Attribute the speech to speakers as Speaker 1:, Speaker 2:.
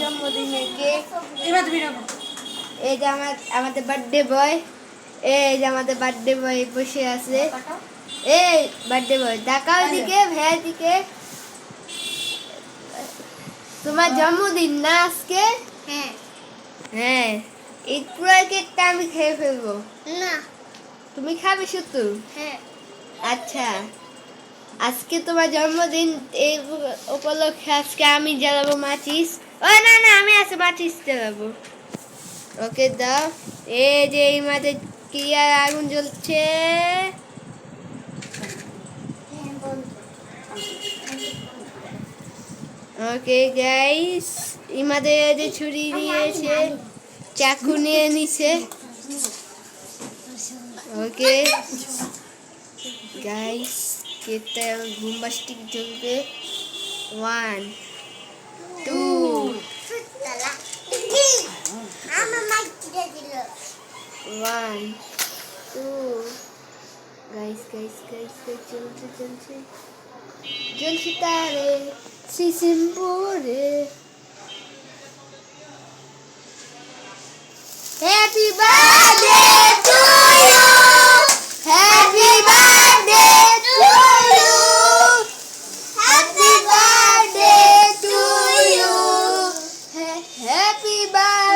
Speaker 1: জন্মদিনে কেক, এই যে আমাদের বার্থডে বয়, এই যে আমাদের বার্থডে বয় বসে আছে। এই বার্থডে বয় দেখাও দিকে, ভাইয়ের দিকে। তোমার জন্মদিন না আজকে? হ্যাঁ হ্যাঁ, এই পুরো কেকটা আমি খেয়ে ফেলবো। না, তুমি খাবে শুধু? হ্যাঁ। আচ্ছা, আজকে তোমার জন্মদিন, এই উপলক্ষে আজকে আমি জ্বালাবো মাচিস। ও না না, আমি আজকে মাচিস জ্বালাবো। ওকে দাও। এই যে এই মাঝে কি আর আগুন জ্বলছে। ওকে গাইস, ইমাদের যে ছুরি নিয়েছে, চাকু নিয়ে নিছে। ওকে গাইস, কেকটা বুমবাস্টিক জ্বলবে। 1 2 1 2 গাইস গাইস গাইস, চলছে চলছে জ্বলছে তারে সিসিমপুরে। Happy birthday to you, happy birthday to you, happy birthday to you, happy birthday.